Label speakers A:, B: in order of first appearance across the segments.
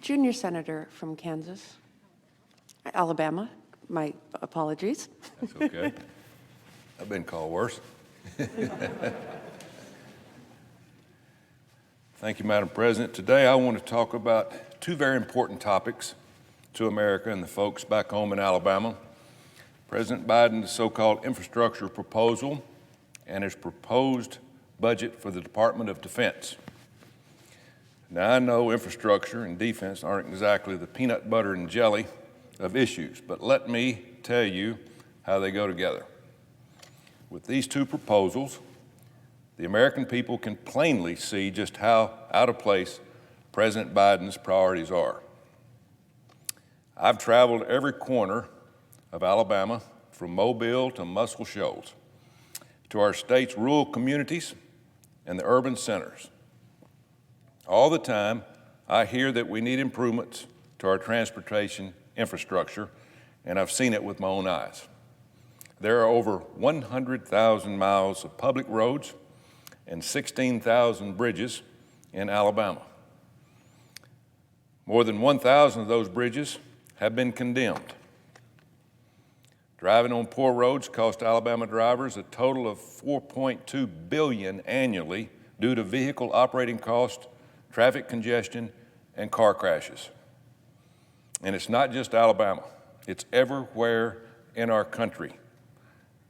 A: junior senator from Kansas, Alabama. My apologies.
B: That's okay. I've been called worse. Thank you, Madam President. Today I want to talk about two very important topics to America and the folks back home in Alabama. President Biden's so-called infrastructure proposal and his proposed budget for the Department of Defense. Now, I know infrastructure and defense aren't exactly the peanut butter and jelly of issues, but let me tell you how they go together. With these two proposals, the American people can plainly see just how out of place President Biden's priorities are. I've traveled every corner of Alabama, from Mobile to Muscle Shoals, to our state's rural communities and the urban centers. All the time, I hear that we need improvements to our transportation infrastructure, and I've seen it with my own eyes. There are over 100,000 miles of public roads and 16,000 bridges in Alabama. More than 1,000 of those bridges have been condemned. Driving on poor roads cost Alabama drivers a total of $4.2 billion annually due to vehicle operating costs, traffic congestion, and car crashes. And it's not just Alabama, it's everywhere in our country.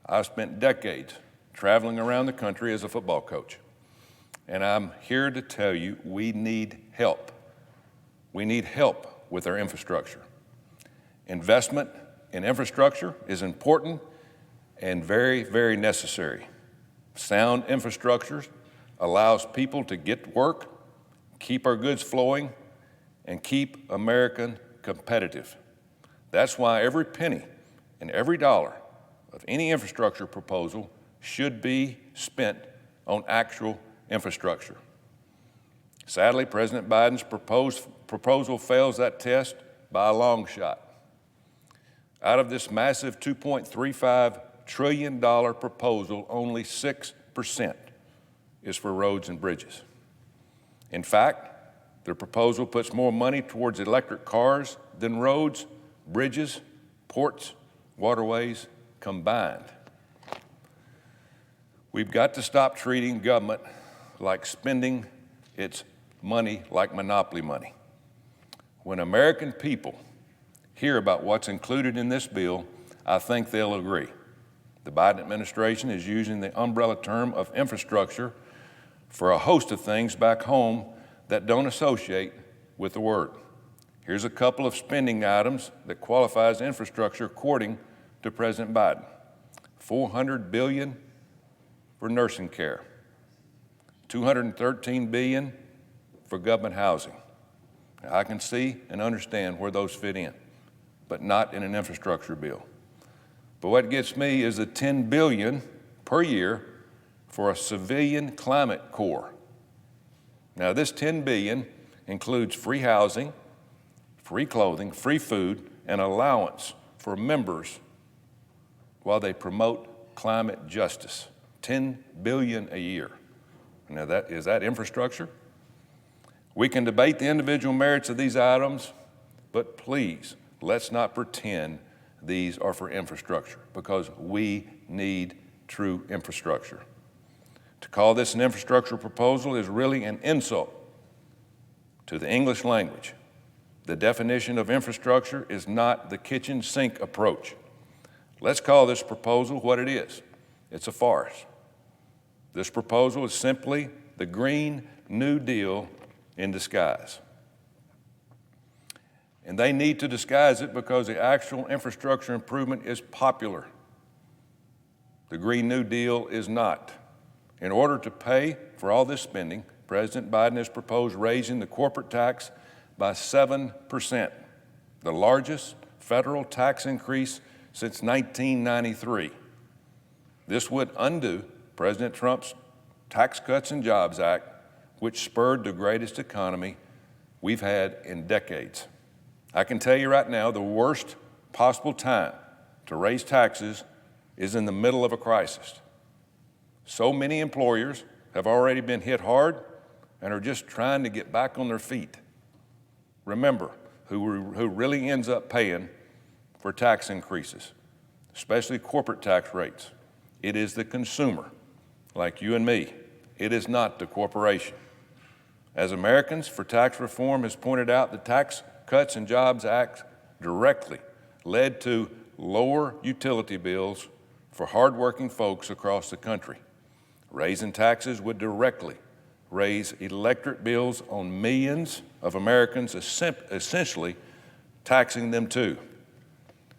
B: I've spent decades traveling around the country as a football coach, and I'm here to tell you we need help. We need help with our infrastructure. Investment in infrastructure is important and very, very necessary. Sound infrastructure allows people to get to work, keep our goods flowing, and keep American competitive. That's why every penny and every dollar of any infrastructure proposal should be spent on actual infrastructure. Sadly, President Biden's proposal fails that test by a long shot. Out of this massive $2.35 trillion proposal, only 6% is for roads and bridges. In fact, the proposal puts more money towards electric cars than roads, bridges, ports, waterways combined. We've got to stop treating government like spending its money like monopoly money. When American people hear about what's included in this bill, I think they'll agree. The Biden administration is using the umbrella term of infrastructure for a host of things back home that don't associate with the word. Here's a couple of spending items that qualify as infrastructure according to President Biden. $400 billion for nursing care, $213 billion for government housing. Now, I can see and understand where those fit in, but not in an infrastructure bill. But what gets me is the $10 billion per year for a civilian climate corps. Now, this $10 billion includes free housing, free clothing, free food, and allowance for members while they promote climate justice. $10 billion a year. Now, is that infrastructure? We can debate the individual merits of these items, but please, let's not pretend these are for infrastructure, because we need true infrastructure. To call this an infrastructure proposal is really an insult to the English language. The definition of infrastructure is not the kitchen sink approach. Let's call this proposal what it is. It's a farce. This proposal is simply the Green New Deal in disguise. And they need to disguise it because the actual infrastructure improvement is popular. The Green New Deal is not. In order to pay for all this spending, President Biden has proposed raising the corporate tax by 7%, the largest federal tax increase since 1993. This would undo President Trump's Tax Cuts and Jobs Act, which spurred the greatest economy we've had in decades. I can tell you right now, the worst possible time to raise taxes is in the middle of a crisis. So many employers have already been hit hard and are just trying to get back on their feet. remember, who really ends up paying for tax increases, especially corporate tax rates? It is the consumer, like you and me. It is not the corporation. As Americans for Tax Reform has pointed out, the Tax Cuts and Jobs Act directly led to lower utility bills for hardworking folks across the country. Raising taxes would directly raise electric bills on millions of Americans, essentially taxing them too.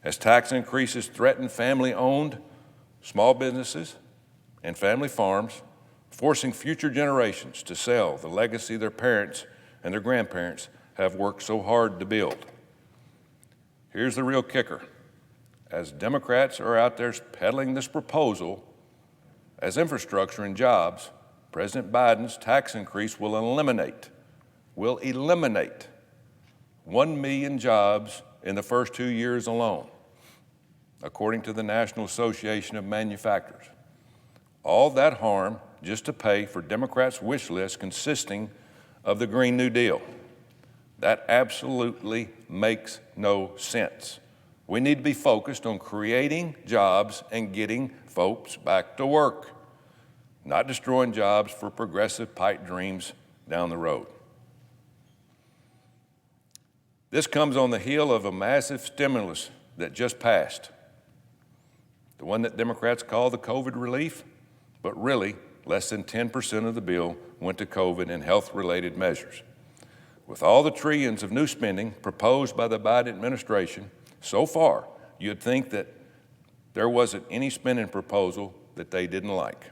B: As tax increases threaten family-owned small businesses and family farms, forcing future generations to sell the legacy their parents and their grandparents have worked so hard to build. Here's the real kicker. As Democrats are out there peddling this proposal as infrastructure and jobs, President Biden's tax increase will eliminate 1 million jobs in the first 2 years alone, according to the National Association of Manufacturers. All that harm just to pay for Democrats' wish list consisting of the Green New Deal. That absolutely makes no sense. We need to be focused on creating jobs and getting folks back to work, not destroying jobs for progressive pipe dreams down the road. This comes on the heel of a massive stimulus that just passed, the one that Democrats call the COVID relief, but really less than 10% of the bill went to COVID and health-related measures. With all the trillions of new spending proposed by the Biden administration so far, you'd think that there wasn't any spending proposal that they didn't like.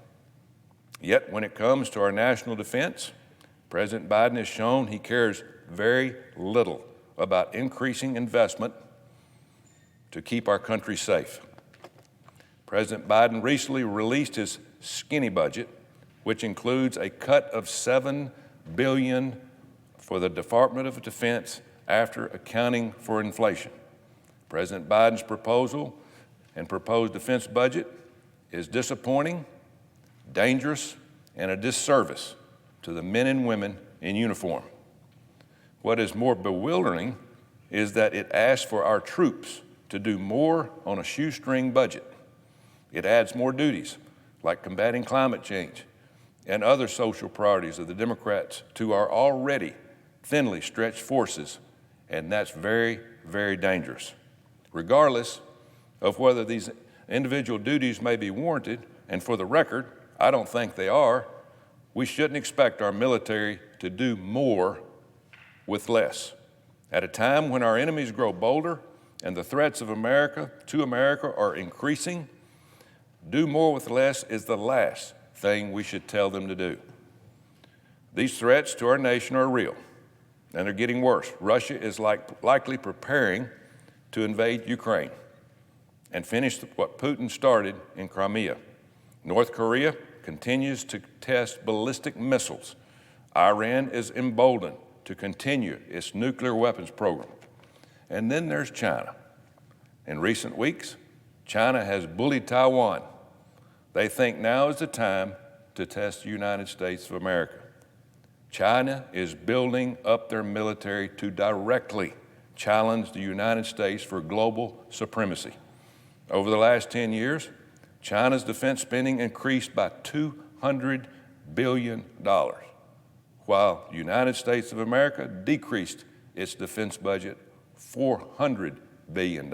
B: Yet when it comes to our national defense, President Biden has shown he cares very little about increasing investment to keep our country safe. President Biden recently released his skinny budget, which includes a cut of $7 billion for the Department of Defense after accounting for inflation. President Biden's proposal and proposed defense budget is disappointing, dangerous, and a disservice to the men and women in uniform. What is more bewildering is that it asks for our troops to do more on a shoestring budget. It adds more duties, like combating climate change and other social priorities of the Democrats, to our already thinly stretched forces, and that's very, very dangerous. Regardless of whether these individual duties may be warranted, and for the record, I don't think they are, we shouldn't expect our military to do more with less. At a time when our enemies grow bolder and the threats of America are increasing, do more with less is the last thing we should tell them to do. These threats to our nation are real, and they're getting worse. Russia is likely preparing to invade Ukraine and finish what Putin started in Crimea. North Korea continues to test ballistic missiles. Iran is emboldened to continue its nuclear weapons program. And then there's China. In recent weeks, China has bullied Taiwan. They think now is the time to test the United States of America. China is building up their military to directly challenge the United States for global supremacy. Over the last 10 years, China's defense spending increased by $200 billion, while the United States of America decreased its defense budget $400 billion.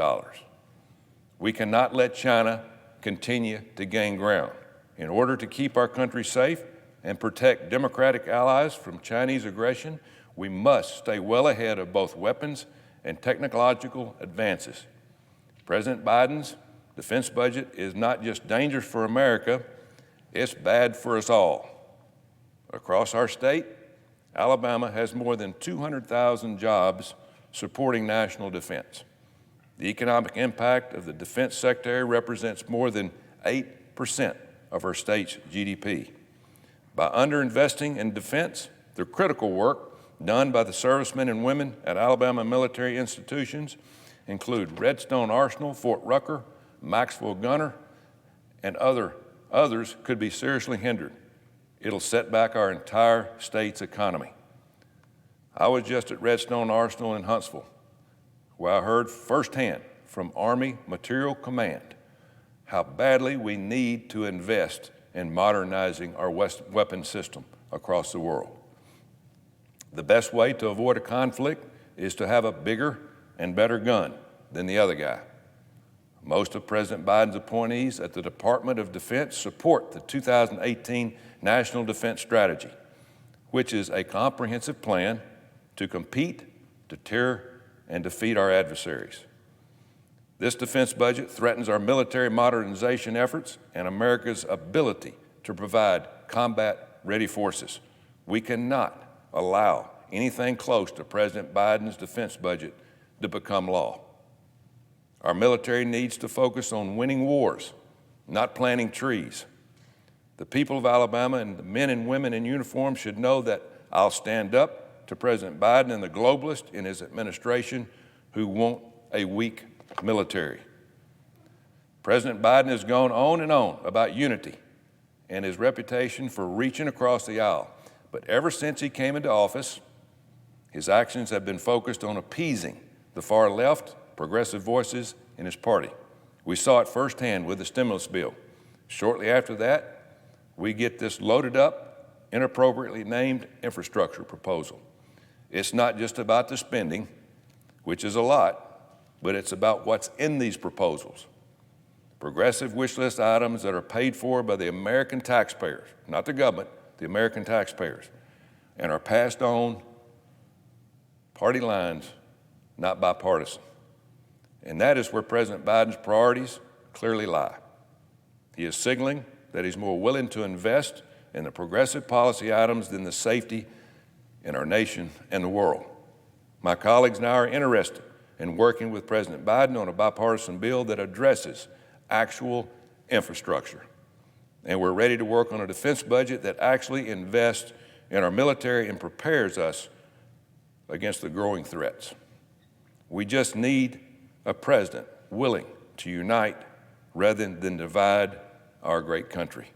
B: We cannot let China continue to gain ground. In order to keep our country safe and protect democratic allies from Chinese aggression, we must stay well ahead of both weapons and technological advances. President Biden's defense budget is not just dangerous for America, it's bad for us all. Across our state, Alabama has more than 200,000 jobs supporting national defense. The economic impact of the defense sector represents more than 8% of our state's GDP. By underinvesting in defense, the critical work done by the servicemen and women at Alabama military institutions include Redstone Arsenal, Fort Rucker, Maxwell Gunner, and others could be seriously hindered. It'll set back our entire state's economy. I was just at Redstone Arsenal in Huntsville, where I heard firsthand from Army Material Command how badly we need to invest in modernizing our weapon system across the world. The best way to avoid a conflict is to have a bigger and better gun than the other guy. Most of President Biden's appointees at the Department of Defense support the 2018 National Defense Strategy, which is a comprehensive plan to compete, deter, and defeat our adversaries. This defense budget threatens our military modernization efforts and America's ability to provide combat-ready forces. We cannot allow anything close to President Biden's defense budget to become law. Our military needs to focus on winning wars, not planting trees. The people of Alabama and the men and women in uniform should know that I'll stand up to President Biden and the globalists in his administration who want a weak military. President Biden has gone on and on about unity and his reputation for reaching across the aisle. But ever since he came into office, his actions have been focused on appeasing the far left, progressive voices in his party. We saw it firsthand with the stimulus bill. Shortly after that, we get this loaded up, inappropriately named infrastructure proposal. It's not just about the spending, which is a lot, but it's about what's in these proposals. Progressive wish list items that are paid for by the American taxpayers, not the government, the American taxpayers, and are passed on party lines, not bipartisan. And that is where President Biden's priorities clearly lie. He is signaling that he's more willing to invest in the progressive policy items than the safety in our nation and the world. My colleagues now are interested in working with President Biden on a bipartisan bill that addresses actual infrastructure. And we're ready to work on a defense budget that actually invests in our military and prepares us against the growing threats. We just need a president willing to unite rather than divide our great country.